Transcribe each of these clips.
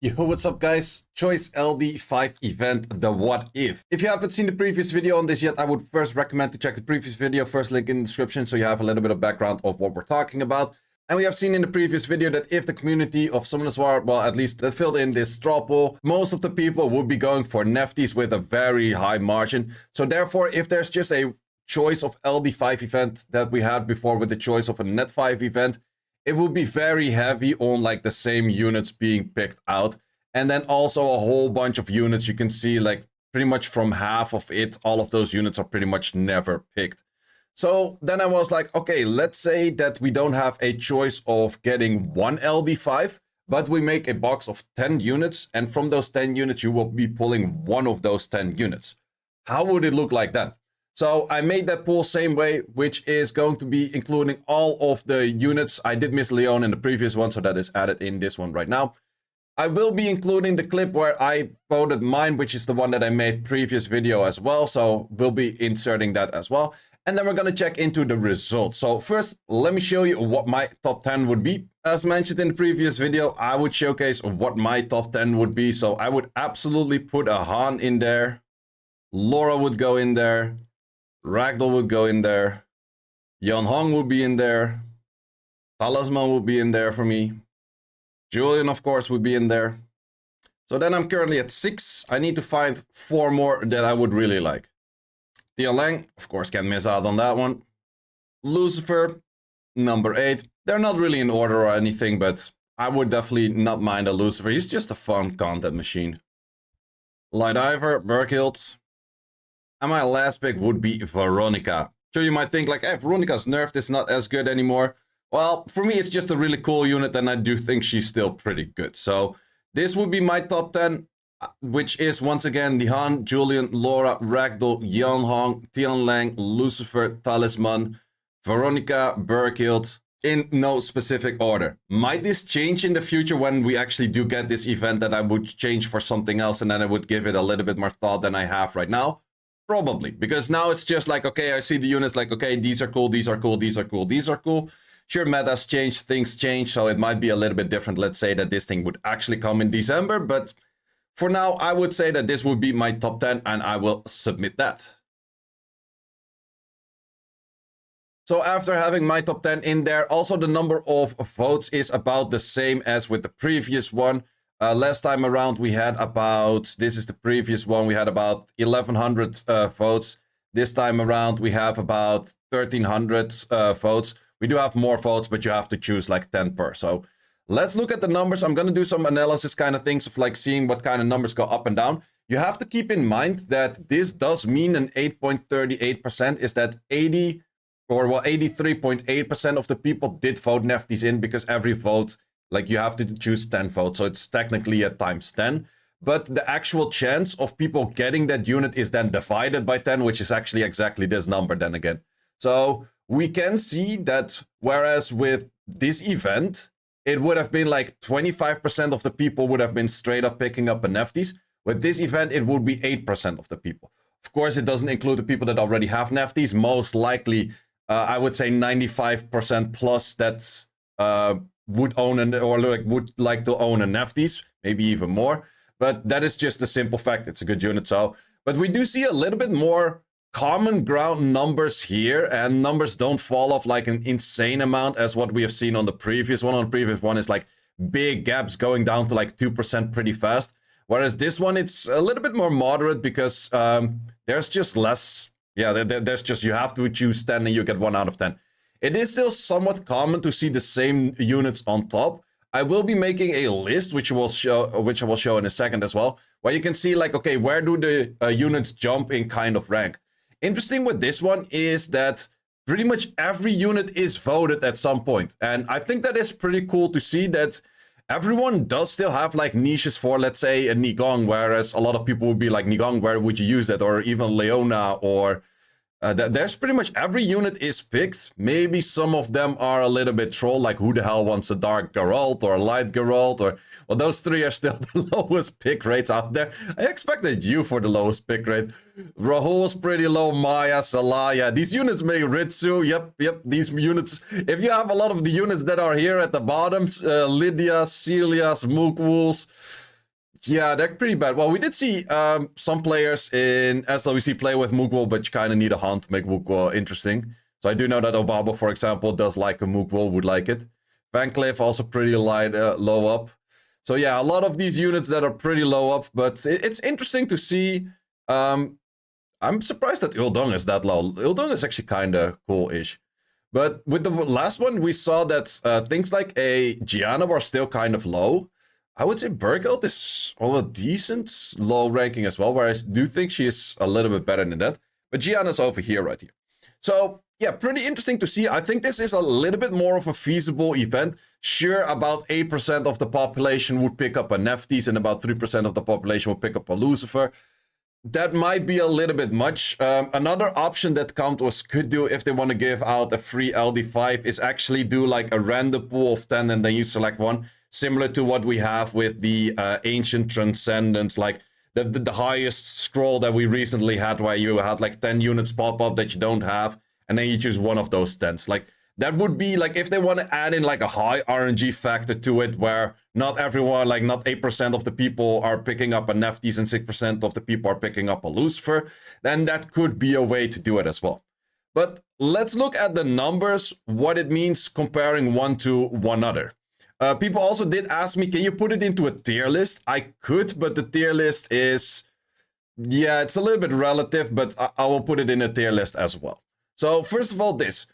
Yo, what's up guys? Choice LD5 event, the what if. If you haven't seen the previous video on this yet, I would first recommend to check the previous video, first link in the description, so you have a little bit of background of what we're talking about. And we have seen in the previous video that if the community of Summoners War, well at least that filled in this straw poll, most of the people would be going for Nefties with a very high margin. So therefore, if there's just a choice of LD5 event that we had before with the choice of a Net 5 event, it will be very heavy on like the same units being picked out. And then also a whole bunch of units you can see, like pretty much from half of it, all of those units are pretty much never picked. So then I was like, okay, let's say that we don't have a choice of getting one LD5, but we make a box of 10 units. And from those 10 units, you will be pulling one of those 10 units. How would it look like then? So I made that poll same way, which is going to be including all of the units. I did miss Leon in the previous one, so that is added in this one right now. I will be including the clip where I voted mine, which is the one that I made previous video as well. So we'll be inserting that as well. And then we're going to check into the results. So first, let me show you what my top 10 would be. As mentioned in the previous video, I would showcase what my top 10 would be. So I would absolutely put a Han in there. Laura would go in there. Ragdoll would go in there. Yan Hong would be in there. Talisman would be in there for me. Julian, of course, would be in there. So then I'm currently at 6. I need to find 4 more that I would really like. Tian Lang, of course, can't miss out on that one. Lucifer, number 8. They're not really in order or anything, but I would definitely not mind a Lucifer. He's just a fun content machine. Light Iver, Berkhild. And my last pick would be Veronica. So you might think like, hey, Veronica's nerfed, is not as good anymore. Well, for me, it's just a really cool unit, and I do think she's still pretty good. So this would be my top 10, which is once again the Han, Julian, Laura, Ragdoll, Yan Hong, Tian Lang, Lucifer, Talisman, Veronica, Berkhild, in no specific order. Might this change in the future when we actually do get this event, that I would change for something else and then I would give it a little bit more thought than I have right now? Probably, because now it's just like, okay, I see the units like, okay, these are cool, these are cool, these are cool, these are cool. Sure, metas change, things change, so it might be a little bit different. Let's say that this thing would actually come in December, but for now, I would say that this would be my top 10, and I will submit that. So after having my top 10 in there, also the number of votes is about the same as with the previous one. Last time around, we had about, this is the previous one, we had about 1,100 votes. This time around, we have about 1,300 votes. We do have more votes, but you have to choose like 10 per. So let's look at the numbers. I'm going to do some analysis kind of things of like seeing what kind of numbers go up and down. You have to keep in mind that this does mean an 8.38% is that 80 or well 83.8% of the people did vote Nefties in, because every vote, like you have to choose 10 votes. So it's technically a times 10. But the actual chance of people getting that unit is then divided by 10, which is actually exactly this number then again. So we can see that whereas with this event, it would have been like 25% of the people would have been straight up picking up a Nefties. With this event, it would be 8% of the people. Of course, it doesn't include the people that already have Nefties. Most likely, I would say 95% plus that would own an, or like would like to own a Nefties, maybe even more. But that is just a simple fact. It's a good unit. So, but we do see a little bit more common ground numbers here, and numbers don't fall off like an insane amount as what we have seen on the previous one. On the previous one is like big gaps going down to like 2% pretty fast. Whereas this one, it's a little bit more moderate because there's just less. Yeah, there's just, you have to choose 10 and you get 1 out of 10. It is still somewhat common to see the same units on top. I will be making a list, which I will show in a second as well, where you can see like, okay, where do the units jump in kind of rank. Interesting with this one is that pretty much every unit is voted at some point. And I think that is pretty cool to see that everyone does still have like niches for, let's say, a Nigong, whereas a lot of people would be like, Nigong, where would you use that? Or even Leona, or there's pretty much every unit is picked. Maybe some of them are a little bit troll, like who the hell wants a dark Geralt or a light Geralt, or well, those 3 are still the lowest pick rates out there. I expected you for the lowest pick rate. Rahul's pretty low, Maya, Salaya. These units make Ritsu. Yep, these units. If you have a lot of the units that are here at the bottom, Lydia, Celia's, Mookwools, Yeah, they're pretty bad. Well, we did see some players in SWC play with Mookwall, but you kind of need a hunt to make Mookwall interesting. So I do know that Obaba, for example, does like a Mookwall, would like it. Van Cliff also pretty light, low up. So yeah, a lot of these units that are pretty low up, but it's interesting to see. I'm surprised that Uldong is that low. Uldong is actually kind of cool-ish. But with the last one, we saw that things like a Gianna were still kind of low. I would say Burkelt is on a decent low ranking as well, where I do think she is a little bit better than that. But Gianna's over here, right here. So, yeah, pretty interesting to see. I think this is a little bit more of a feasible event. Sure, about 8% of the population would pick up a Nephthys, and about 3% of the population would pick up a Lucifer. That might be a little bit much. Another option that Countess could do if they want to give out a free LD5 is actually do like a random pool of 10 and then you select one. Similar to what we have with the Ancient Transcendence, like the highest scroll that we recently had, where you had like 10 units pop up that you don't have, and then you choose one of those 10s. Like, that would be like if they want to add in like a high RNG factor to it, where not everyone, like not 8% of the people are picking up a Nephthys and 6% of the people are picking up a Lucifer, then that could be a way to do it as well. But let's look at the numbers, what it means comparing one to one other. People also did ask me, can you put it into a tier list? I could, but the tier list is, yeah, it's a little bit relative, but I will put it in a tier list as well. So first of all, this.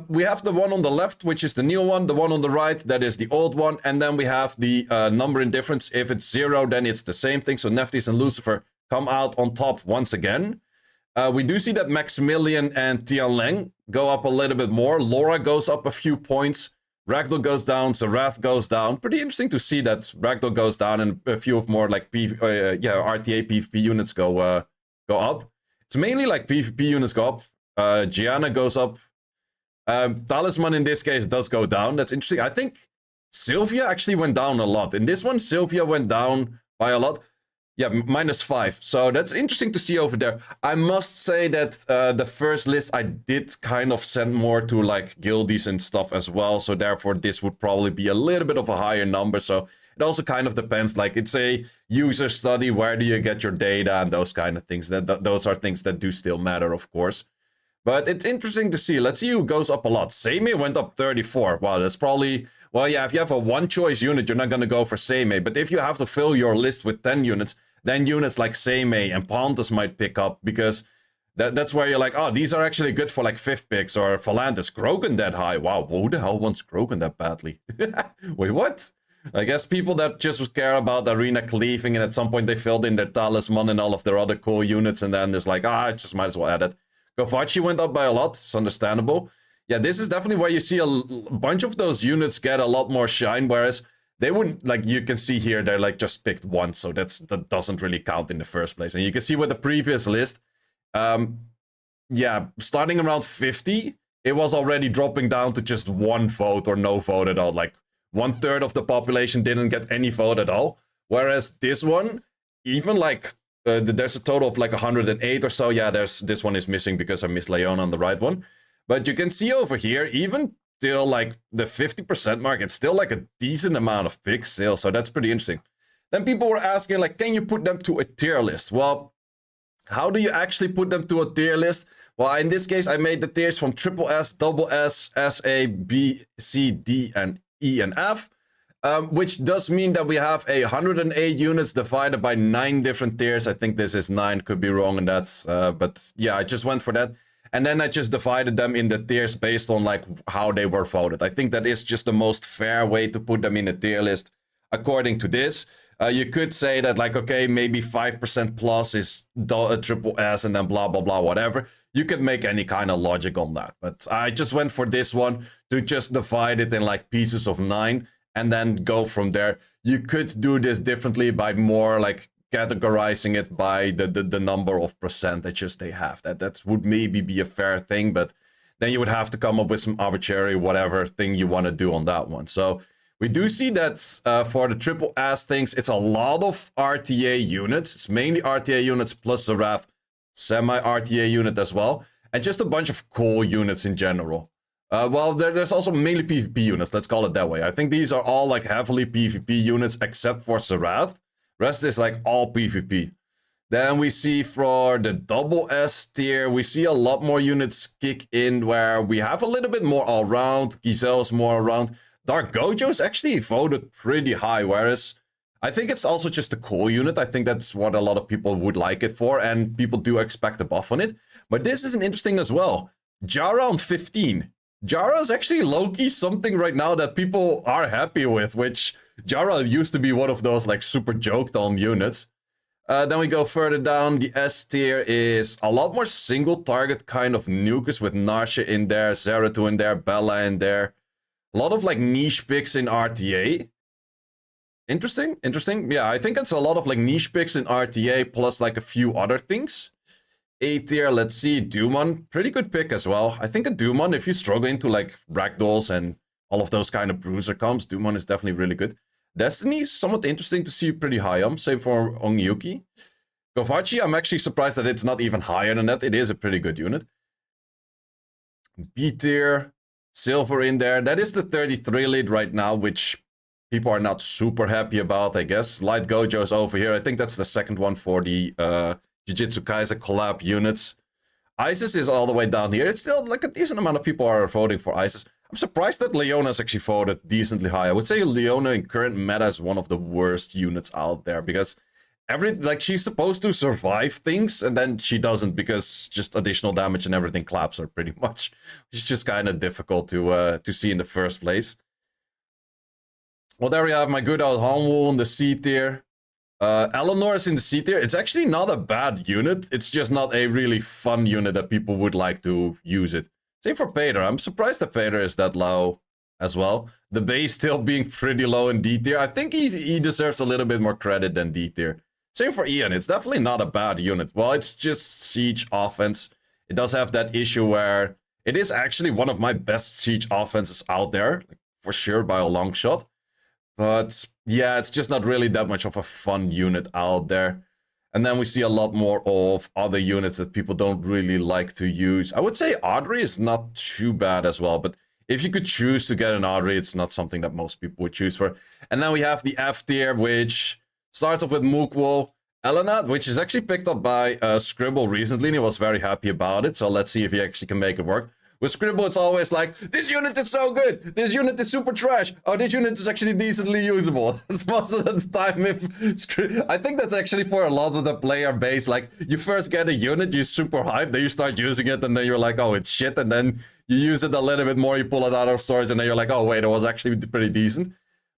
We have the one on the left, which is the new one. The one on the right, that is the old one. And then we have the number in difference. If it's 0, then it's the same thing. So Nephthys and Lucifer come out on top once again. We do see that Maximilian and Tianleng go up a little bit more. Laura goes up a few points. Ragdoll goes down. Zerath goes down. Pretty interesting to see that Ragdoll goes down and a few of more like RTA PvP units go up. It's mainly like PvP units go up. Gianna goes up. Talisman in this case does go down. That's interesting. I think Sylvia actually went down a lot. In this one, Sylvia went down by a lot. Yeah, -5. So that's interesting to see over there. I must say that the first list I did kind of send more to like guildies and stuff as well. So therefore this would probably be a little bit of a higher number. So it also kind of depends. Like it's a user study. Where do you get your data and those kind of things? Those are things that do still matter, of course. But it's interesting to see. Let's see who goes up a lot. Seimei went up 34. Wow, that's probably... Well, yeah, if you have a one-choice unit, you're not going to go for Seimei. But if you have to fill your list with 10 units, then units like Seimei and Pontus might pick up. Because that's where you're like, oh, these are actually good for like 5th picks. Or Phalantus, Grogan that high. Wow, who the hell wants Grogan that badly? Wait, what? I guess people that just care about arena cleaving and at some point they filled in their Talisman and all of their other cool units. And then it's like, I just might as well add it. Kovaci went up by a lot. It's understandable. Yeah, this is definitely where you see a bunch of those units get a lot more shine, whereas they wouldn't, like you can see here, they're like just picked once, so that doesn't really count in the first place. And you can see with the previous list, yeah, starting around 50, it was already dropping down to just 1 vote or no vote at all. Like 1/3 of the population didn't get any vote at all. Whereas this one, even like there's a total of like 108 or so. Yeah, this one is missing because I missed Leon on the right one. But you can see over here, even till like the 50% mark, it's still like a decent amount of picks still. So that's pretty interesting. Then people were asking like, can you put them to a tier list? Well, how do you actually put them to a tier list? Well, in this case, I made the tiers from triple S, double S, SA, B, C, D, and E, and F. Which does mean that we have 108 units divided by 9 different tiers. I think this is 9, could be wrong, and that's... but yeah, I just went for that. And then I just divided them in the tiers based on like how they were voted. I think that is just the most fair way to put them in a tier list according to this. You could say that like, okay, maybe 5% plus is triple S and then blah, blah, blah, whatever. You could make any kind of logic on that. But I just went for this one to just divide it in like pieces of 9. And then go from there. You could do this differently by more like categorizing it by the number of percentages they have. That would maybe be a fair thing, but then you would have to come up with some arbitrary whatever thing you want to do on that one. So we do see that for the triple S things, it's a lot of RTA units. It's mainly RTA units plus Zerath, semi-RTA unit as well. And just a bunch of cool units in general. Well, there's also mainly PvP units, let's call it that way. I think these are all like heavily PvP units except for Zerath. Rest is like all PvP. Then we see for the double S tier, we see a lot more units kick in where we have a little bit more all around. Giselle's more around. Dark Gojo's actually voted pretty high, whereas I think it's also just a cool unit. I think that's what a lot of people would like it for, and people do expect a buff on it. But this is an interesting as well. Jara on 15. Jara is actually low-key something right now that people are happy with, which Jara used to be one of those like super joked on units. Then we go further down. The S tier is a lot more single target kind of nukers with Narsha in there, Zeratul in there, Bella in there. A lot of like niche picks in RTA. Interesting. Yeah, I think it's a lot of like niche picks in RTA plus like a few other things. A tier, let's see, Dumon, pretty good pick as well. I think a Dumon, if you struggle into like ragdolls and all of those kind of bruiser comps, Dumon is definitely really good. Destiny is somewhat interesting to see pretty high on, same for Ongyuki. Kovachi, I'm actually surprised that it's not even higher than that. It is a pretty good unit. B tier, Silver in there. That is the 33 lead right now, which people are not super happy about, I guess. Light Gojo's over here. I think that's the second one for the Jujutsu Kaisen collab units. Isis is all the way down here. It's still like a decent amount of people are voting for Isis. I'm surprised that Leona's actually voted decently high. I would say Leona in current meta is one of the worst units out there because she's supposed to survive things and then she doesn't because just additional damage and everything claps her pretty much. It's just kind of difficult to see in the first place. Well, there we have my good old Hanwoo in the C tier. Eleanor is in the C tier. It's actually not a bad unit. It's just not a really fun unit that people would like to use it. Same for Pater. I'm surprised that Pater is that low as well. The base still being pretty low in D tier. I think he deserves a little bit more credit than D tier. Same for Ian. It's definitely not a bad unit. Well, it's just siege offense. It does have that issue where it is actually one of my best siege offenses out there. Like, for sure, by a long shot. But yeah, it's just not really that much of a fun unit out there. And then we see a lot more of other units that people don't really like to use. I would say Audrey is not too bad as well, but if you could choose to get an Audrey, it's not something that most people would choose for. And then we have the F tier, which starts off with Mookwo, Elena, which is actually picked up by Scribble recently, and he was very happy about it. So let's see if he actually can make it work. With Scribble, it's always like, this unit is so good, this unit is super trash, oh, this unit is actually decently usable. That's most of the time. I think that's actually for a lot of the player base, like, you first get a unit, you're super hyped, then you start using it, and then you're like, oh, it's shit, and then you use it a little bit more, you pull it out of storage, and then you're like, oh, wait, it was actually pretty decent.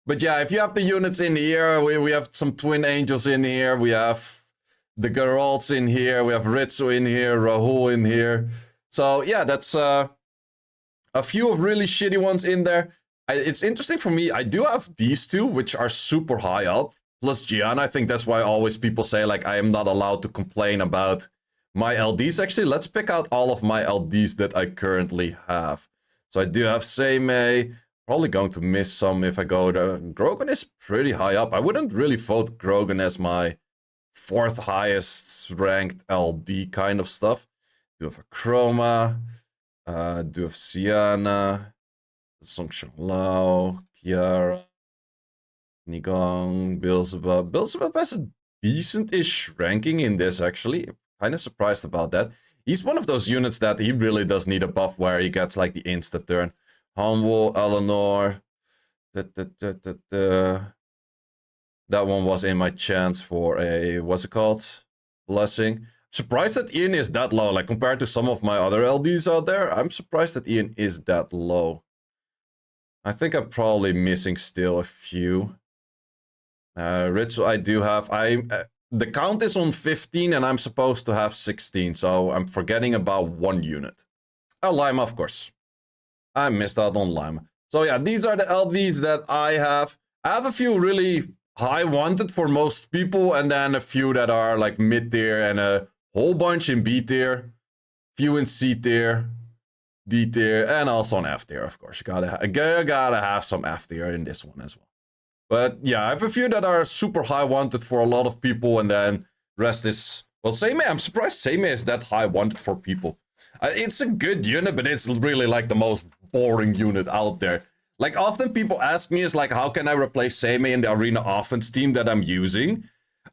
But yeah, if you have the units in here, we have some Twin Angels in here, we have the Geralts in here, we have Ritsu in here, Rahul in here. So yeah, that's a few of really shitty ones in there. It's interesting for me, I do have these two, which are super high up. Plus Gianna, I think that's why always people say, like, I am not allowed to complain about my LDs. Actually, let's pick out all of my LDs that I currently have. So I do have Seimei. Probably going to miss some if I go to... Grogan is pretty high up. I wouldn't really vote Grogan as my 4th highest ranked LD kind of stuff. Do have a Chroma. Do have Sienna. Songsheng Lao. Kiara. Nigong. Beelzebub. Beelzebub has a decent-ish ranking in this, actually. Kind of surprised about that. He's one of those units that he really does need a buff where he gets, like, the insta-turn. Hanwoo, Eleanor. That one was in my chance for a, what's it called? Blessing. Surprised that Ian is that low, like compared to some of my other LDs out there. I'm surprised that Ian is that low. I think I'm probably missing still a few. Ritsu I do have. The count is on 15 and I'm supposed to have 16, so I'm forgetting about one unit. Oh, Lima, of course. I missed out on Lima. So yeah, these are the LDs that I have. I have a few really high wanted for most people, and then a few that are like mid tier, and a whole bunch in B tier, few in C tier, D tier, and also an F tier, of course. You gotta have some F tier in this one as well. But yeah, I have a few that are super high wanted for a lot of people, and then rest is, well, Seimei, I'm surprised Seimei is that high wanted for people. It's a good unit, but it's really like the most boring unit out there. Like, often people ask me, is like, how can I replace Seimei in the arena offense team that I'm using?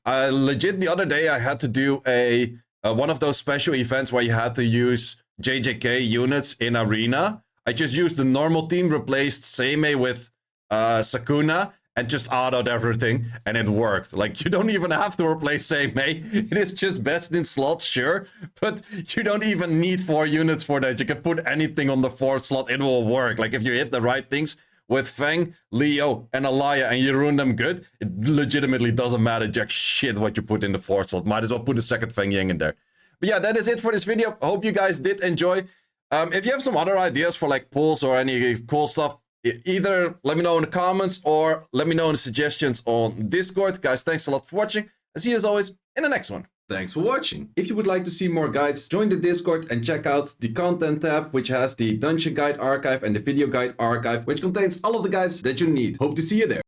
Legit, the other day I had to do a one of those special events where you had to use JJK units in Arena. I just used the normal team, replaced Seimei with Sakuna, and just autoed everything, and it worked. Like, you don't even have to replace Seimei. It is just best in slots, sure, but you don't even need 4 units for that. You can put anything on the 4th slot, it will work. Like, if you hit the right things with Feng, Leo, and Alaya, and you run them good, it legitimately doesn't matter jack shit what you put in the 4th slot. Might as well put a second Feng Yang in there. But yeah, that is it for this video. I hope you guys did enjoy. If you have some other ideas for like pulls or any cool stuff, either let me know in the comments or let me know in the suggestions on Discord. Guys, thanks a lot for watching, and see you as always in the next one. Thanks for watching. If you would like to see more guides, join the Discord and check out the content tab, which has the dungeon guide archive and the video guide archive, which contains all of the guides that you need. Hope to see you there.